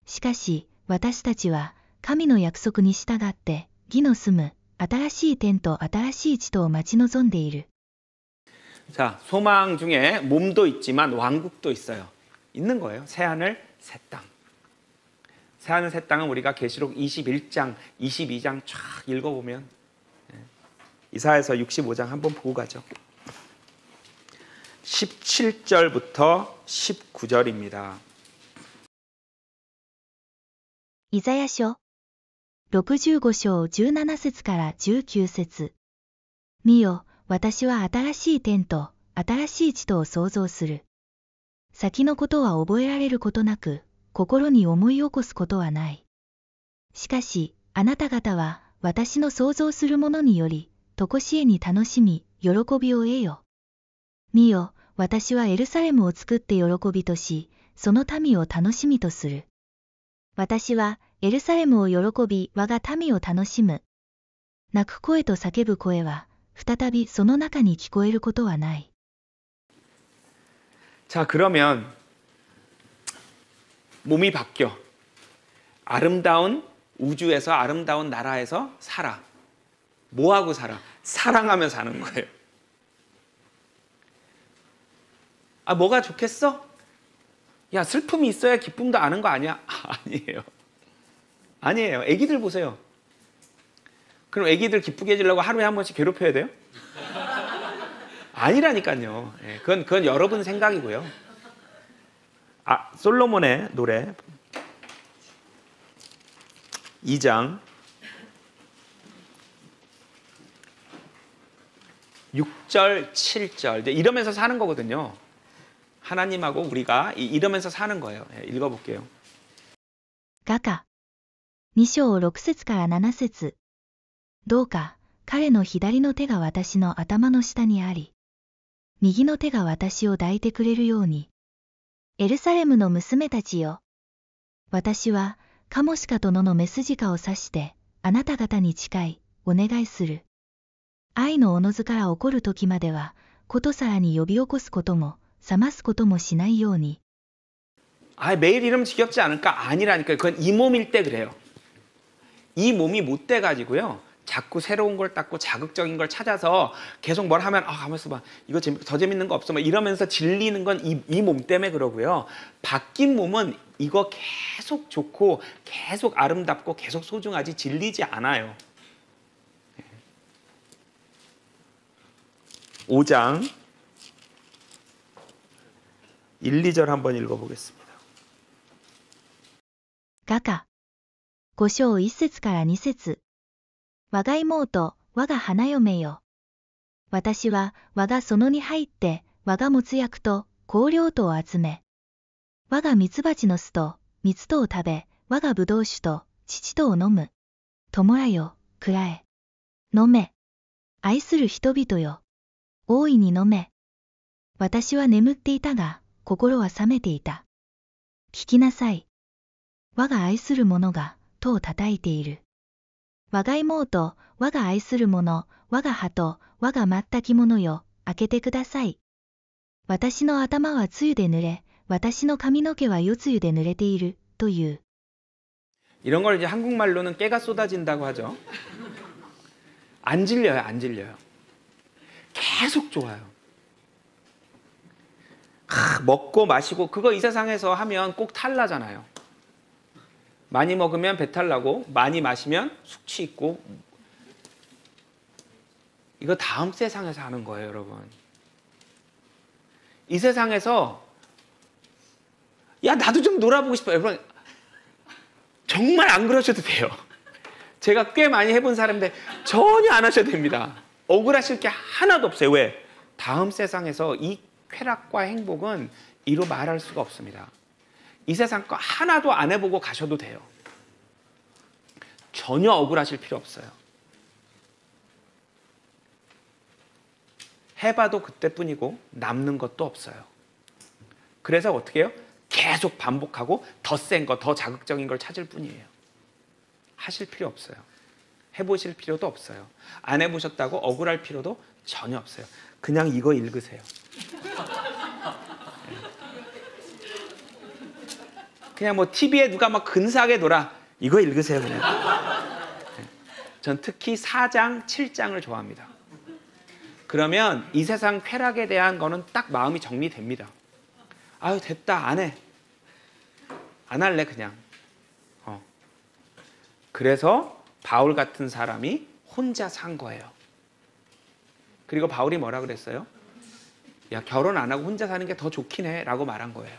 う。しかし私たちは神の約束に従って義の住む新しい天と新しい地とを待ち望んでいる。 자, 소망 중에 몸도 있지만 왕국도 있어요. 있는 거예요. 새하늘, 새 땅. 새하늘, 새 땅은 우리가 계시록 21장, 22장 쫙 읽어보면 이사야서 65장 한번 보고 가죠. 17절부터 19절입니다. イザヤ書65章17節から19節見よ、私は新しい天と新しい地とを創造する。先のことは覚えられることなく、心に思い起こすことはない。しかし、あなた方は私の創造するものにより、常しえに楽しみ、喜びを得よ。見よ、私はエルサレムを作って喜びとし、その民を楽しみとする。私はエルサレムを喜び、我が民を楽しむ。泣く声と叫ぶ声は、再びその中に聞こえることはない。 자, 그러면 몸이 바뀌어. 아름다운 우주에서 아름다운 나라에서 살아. 뭐하고 살아? 사랑하며 사는 거예요. 아, 뭐가 좋겠어? 야, 슬픔이 있어야 기쁨도 아는 거 아니야? 아니에요. 아니에요. 애기들 보세요. 그럼 애기들 기쁘게 해주려고 하루에 한 번씩 괴롭혀야 돼요? 아니라니까요. 그건 여러분 생각이고요. 솔로몬의 노래 2장 6절, 7절 이러면서 사는 거거든요. 하나님하고 우리가 이러면서 사는 거예요. 읽어볼게요. 画家2章6節から7節どうか彼の左の手が私の頭の下にあり、右の手が私を抱いてくれるように。エルサレムの娘たちよ。私はカモシカと野のメスジカを指してあなた方に誓いお願いする。愛のおのずから起こる時まではことさらに呼び起こすことも覚ますこともしないように。 매일 이러면 지겹지 않을까? 아니라니까요. 그건 이 몸일 때 그래요. 이 몸이 못 돼가지고요. 자꾸 새로운 걸 닦고 자극적인 걸 찾아서 계속 뭘 하면 가만있어 봐. 이거 더 재밌는 거 없어. 막 이러면서 질리는 건 이 몸 때문에 그러고요. 바뀐 몸은 이거 계속 좋고 계속 아름답고 계속 소중하지 질리지 않아요. 5장 1, 2절 한번 읽어보겠습니다. 画家5章1節から2節我が妹、我が花嫁よ。私は我が園に入って我がもつ薬と香料とを集め、我が蜜蜂の巣と蜜とを食べ、我が葡萄酒と乳とを飲む。弔よ、くらえ。飲め。愛する人々よ。大いに飲め。私は眠っていたが、心は覚めていた。聞きなさい。我が愛する者が戸を叩いている。我が妹、我が愛する者、我が鳩、我が全き者よ、開けてください。私の頭は露で濡れ、私の髪の毛は夜露で濡れている、という。 이런 걸 이제 한국말로는 깨가 쏟아진다고 하죠. 안 질려요, 안 질려요. 계속 좋아요. 먹고 마시고 그거 이 세상에서 하면 꼭 탈나잖아요. 많이 먹으면 배탈 나고 많이 마시면 숙취 있고 이거 다음 세상에서 하는 거예요, 여러분. 이 세상에서 야 나도 좀 놀아보고 싶어요. 여러분 정말 안 그러셔도 돼요. 제가 꽤 많이 해본 사람인데 전혀 안 하셔도 됩니다. 억울하실 게 하나도 없어요. 왜? 다음 세상에서 이 쾌락과 행복은 이로 말할 수가 없습니다. 이 세상 거 하나도 안 해보고 가셔도 돼요. 전혀 억울하실 필요 없어요. 해봐도 그때뿐이고 남는 것도 없어요. 그래서 어떻게 해요? 계속 반복하고 더 센 거, 더 자극적인 걸 찾을 뿐이에요. 하실 필요 없어요. 해보실 필요도 없어요. 안 해보셨다고 억울할 필요도 전혀 없어요. 그냥 이거 읽으세요. 그냥 뭐 TV에 누가 막 근사하게 놀아 이거 읽으세요 그냥. 전 특히 4장, 7장을 좋아합니다. 그러면 이 세상 쾌락에 대한 거는 딱 마음이 정리됩니다. 아유 됐다 안 해. 안 할래 그냥. 그래서 바울 같은 사람이 혼자 산 거예요. 그리고 바울이 뭐라 그랬어요? 야 결혼 안 하고 혼자 사는 게 더 좋긴 해 라고 말한 거예요.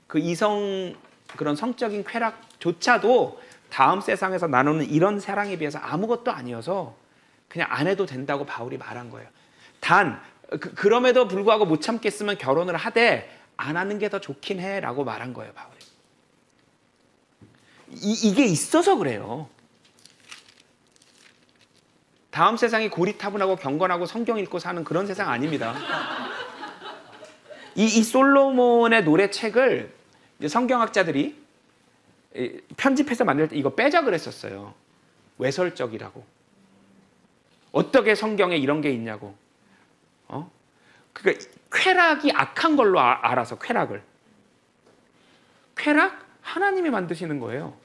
그 이성 그런 성적인 쾌락조차도 다음 세상에서 나누는 이런 사랑에 비해서 아무것도 아니어서 그냥 안 해도 된다고 바울이 말한 거예요. 단 그럼에도 불구하고 못 참겠으면 결혼을 하되 안 하는 게 더 좋긴 해 라고 말한 거예요 바울이. 이게 있어서 그래요. 다음 세상이 고리타분하고 경건하고 성경 읽고 사는 그런 세상 아닙니다. 이 솔로몬의 노래책을 성경학자들이 편집해서 만들 때 이거 빼자 그랬었어요. 외설적이라고. 어떻게 성경에 이런 게 있냐고. 그러니까 쾌락이 악한 걸로 알아서 쾌락을. 쾌락? 하나님이 만드시는 거예요.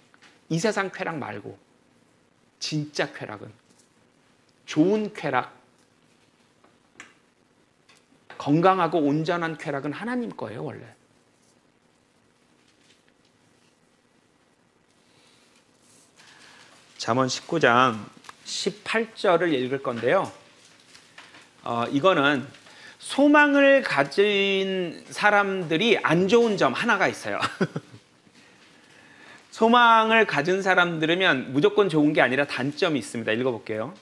이 세상 쾌락 말고. 진짜 쾌락은. 좋은 쾌락. 건강하고 온전한 쾌락은 하나님 거예요, 원래. 잠언 19장 18절을 읽을 건데요. 이거는 소망을 가진 사람들이 안 좋은 점 하나가 있어요. 소망을 가진 사람들이면 무조건 좋은 게 아니라 단점이 있습니다. 읽어볼게요.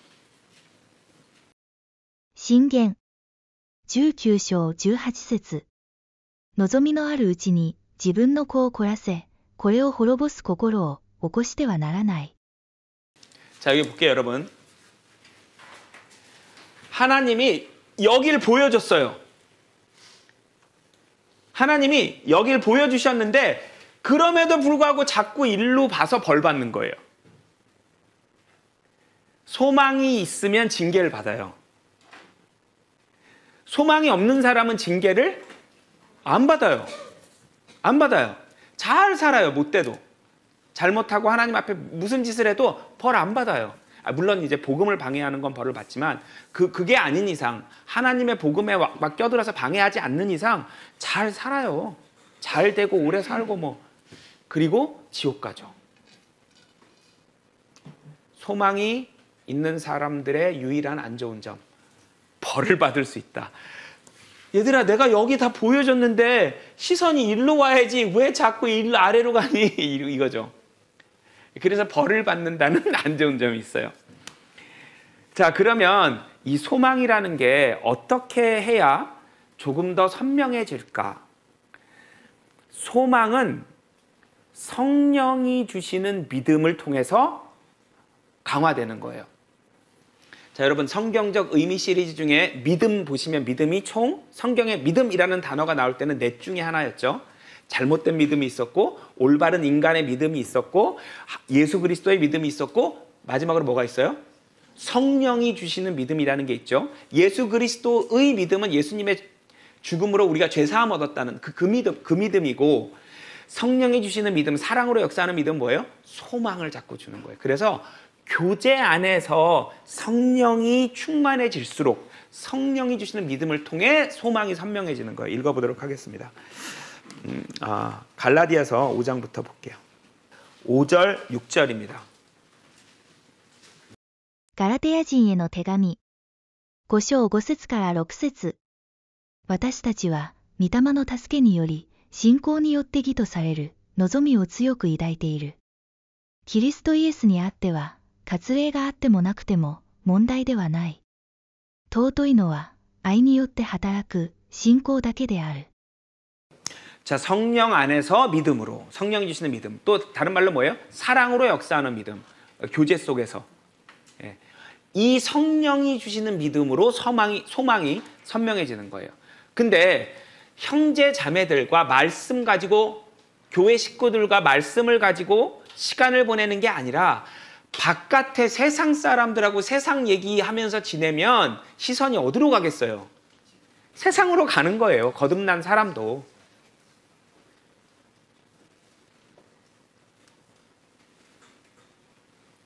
箴言19章18節。望みのあるうちに自分の子を凝らせ、これを滅ぼす心を起こしてはならない。 자, 여기 볼게요, 여러분. 하나님이 여길 보여줬어요. 하나님이 여길 보여주셨는데 그럼에도 불구하고 자꾸 일로 봐서 벌 받는 거예요. 소망이 있으면 징계를 받아요. 소망이 없는 사람은 징계를 안 받아요. 안 받아요. 잘 살아요, 못돼도. 잘못하고 하나님 앞에 무슨 짓을 해도 벌 안 받아요. 물론 이제 복음을 방해하는 건 벌을 받지만 그게 아닌 이상, 하나님의 복음에 막 껴들어서 방해하지 않는 이상 잘 살아요. 잘 되고 오래 살고 뭐. 그리고 지옥 가죠. 소망이 있는 사람들의 유일한 안 좋은 점, 벌을 받을 수 있다. 얘들아, 내가 여기 다 보여줬는데 시선이 일로 와야지 왜 자꾸 일로 아래로 가니? 이거죠. 그래서 벌을 받는다는 안 좋은 점이 있어요. 자, 그러면 이 소망이라는 게 어떻게 해야 조금 더 선명해질까? 소망은 성령이 주시는 믿음을 통해서 강화되는 거예요. 자, 여러분, 성경적 의미 시리즈 중에 믿음 보시면 믿음이 총 성경에 믿음이라는 단어가 나올 때는 넷 중에 하나였죠. 잘못된 믿음이 있었고, 올바른 인간의 믿음이 있었고, 예수 그리스도의 믿음이 있었고, 마지막으로 뭐가 있어요? 성령이 주시는 믿음이라는 게 있죠. 예수 그리스도의 믿음은 예수님의 죽음으로 우리가 죄사함 얻었다는 그 믿음이고, 성령이 주시는 믿음, 사랑으로 역사하는 믿음은 뭐예요? 소망을 자꾸 주는 거예요. 그래서 교제 안에서 성령이 충만해질수록 성령이 주시는 믿음을 통해 소망이 선명해지는 거예요. 읽어보도록 하겠습니다. 갈라디아서 5장부터 볼게요. 5절, 6절입니다. ガラテヤ人への手紙。5章5節から6節。私たちは、御霊の助けにより、信仰によって義とされる望みを強く抱いている。キリストイエスにあっては、割礼があってもなくても問題ではない。尊いのは愛によって働く信仰だけである。 자, 성령 안에서 믿음으로, 성령이 주시는 믿음. 또 다른 말로 뭐예요? 사랑으로 역사하는 믿음. 교제 속에서. 예. 이 성령이 주시는 믿음으로 소망이 선명해지는 거예요. 근데 형제 자매들과 말씀 가지고, 교회 식구들과 말씀을 가지고 시간을 보내는 게 아니라 바깥에 세상 사람들하고 세상 얘기하면서 지내면 시선이 어디로 가겠어요? 세상으로 가는 거예요. 거듭난 사람도.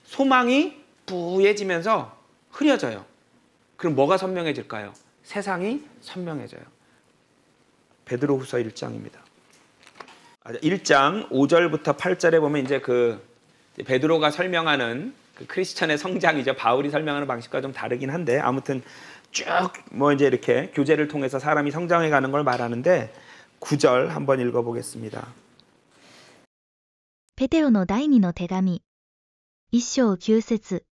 소망이 부해지면서 흐려져요. 그럼 뭐가 선명해질까요? 세상이 선명해져요. 베드로후서 1장입니다. 1장 5절부터 8절에 보면 이제 베드로가 설명하는 그 크리스천의 성장이죠. 바울이 설명하는 방식과 좀 다르긴 한데 아무튼 쭉 뭐 이제 이렇게 교제를 통해서 사람이 성장해 가는 걸 말하는데 9절 한번 읽어보겠습니다. ペテロの第二の手紙。1章9節。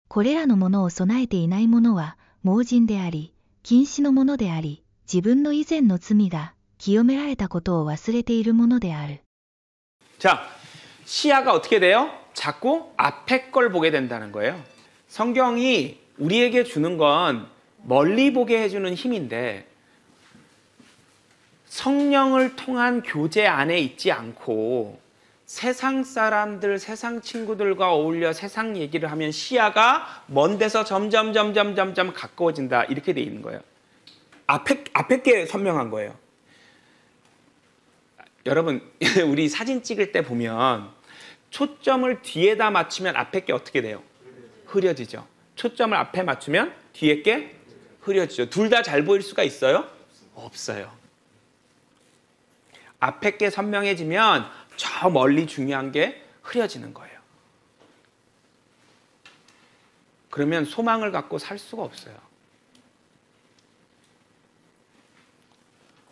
これらのものを備えていない者は盲人であり、禁止の者であり、自分の以前の罪が清められたことを忘れているものである。 자, 시야가 어떻게 돼요? 자꾸 앞에 걸 보게 된다는 거예요. 성경이 우리에게 주는 건 멀리 보게 해주는 힘인데 성령을 통한 교제 안에 있지 않고 세상 사람들, 세상 친구들과 어울려 세상 얘기를 하면 시야가 먼 데서 점점 가까워진다. 이렇게 돼 있는 거예요. 앞에 게 선명한 거예요. 여러분, 우리 사진 찍을 때 보면 초점을 뒤에다 맞추면 앞에 게 어떻게 돼요? 흐려지죠. 초점을 앞에 맞추면 뒤에 게 흐려지죠. 둘 다 잘 보일 수가 있어요? 없어요. 앞에 게 선명해지면 저 멀리 중요한 게 흐려지는 거예요. 그러면 소망을 갖고 살 수가 없어요.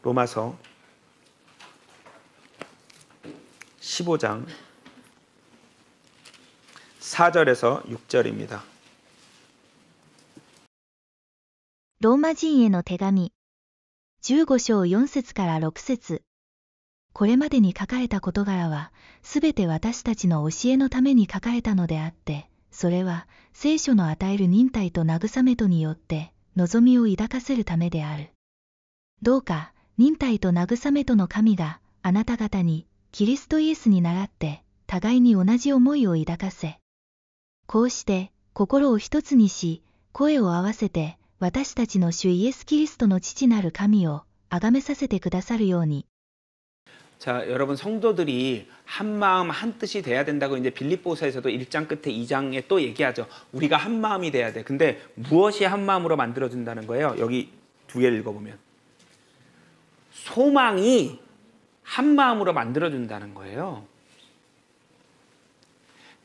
로마서 15장 4절에서 6절입니다. ローマ人への手紙。15章4節から6節。これまでに書かれた事柄は、すべて私たちの教えのために書かれたのであって、それは聖書の与える忍耐と慰めとによって望みを抱かせるためである。どうか忍耐と慰めとの神があなた方にキリストイエスに倣って互いに同じ思いを抱かせ、こうして心を一つにし、声を合わせて私たちの主イエス・キリストの父なる神を崇めさせてくださるように。 자, 여러분 성도들이 한 마음 한 뜻이 돼야 된다고 이제 빌립보서에서도 1장 끝에 2장에 또 얘기하죠. 우리가 한 마음이 돼야 돼. 근데 무엇이 한 마음으로 만들어 준다는 거예요? 여기 두 개를 읽어보면 소망이 한 마음으로 만들어 준다는 거예요.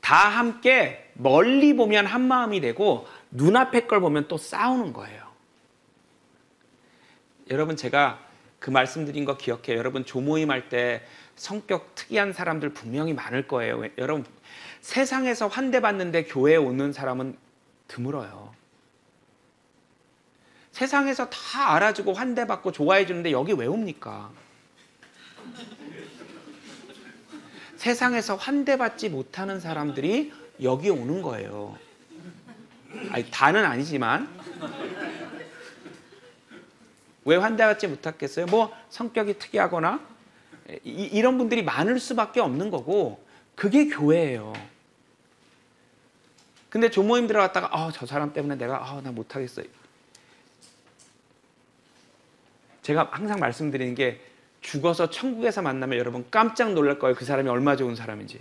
다 함께 멀리 보면 한 마음이 되고 눈앞에 걸 보면 또 싸우는 거예요. 여러분 제가 그 말씀드린 거 기억해요. 여러분 조모임 할 때 성격 특이한 사람들 분명히 많을 거예요. 여러분 세상에서 환대받는데 교회에 오는 사람은 드물어요. 세상에서 다 알아주고 환대받고 좋아해 주는데 여기 왜 옵니까? 세상에서 환대받지 못하는 사람들이 여기 오는 거예요. 아니, 다는 아니지만 왜 환대받지 못했겠어요? 뭐 성격이 특이하거나 이런 분들이 많을 수밖에 없는 거고 그게 교회예요. 근데 조모임 들어갔다가 저 사람 때문에 내가 나 못하겠어요. 제가 항상 말씀드리는 게 죽어서 천국에서 만나면 여러분 깜짝 놀랄 거예요. 그 사람이 얼마나 좋은 사람인지.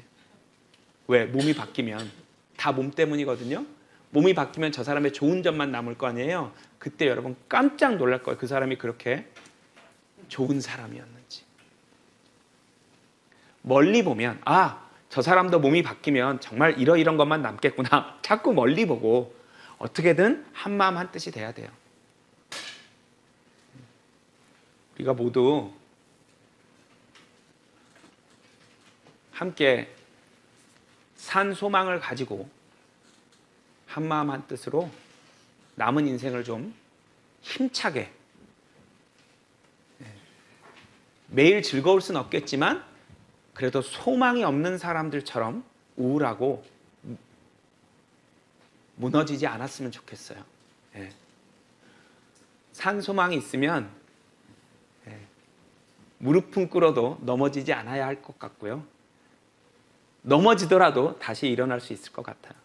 왜? 몸이 바뀌면 다 몸 때문이거든요. 몸이 바뀌면 저 사람의 좋은 점만 남을 거 아니에요. 그때 여러분 깜짝 놀랄 거예요. 그 사람이 그렇게 좋은 사람이었는지. 멀리 보면 저 사람도 몸이 바뀌면 정말 이런 것만 남겠구나. 자꾸 멀리 보고 어떻게든 한 마음 한 뜻이 돼야 돼요. 우리가 모두 함께 산 소망을 가지고 한 마음 한 뜻으로 남은 인생을 좀 힘차게, 매일 즐거울 순 없겠지만 그래도 소망이 없는 사람들처럼 우울하고 무너지지 않았으면 좋겠어요. 산 소망이 있으면 무릎은 꿇어도 넘어지지 않아야 할 것 같고요. 넘어지더라도 다시 일어날 수 있을 것 같아요.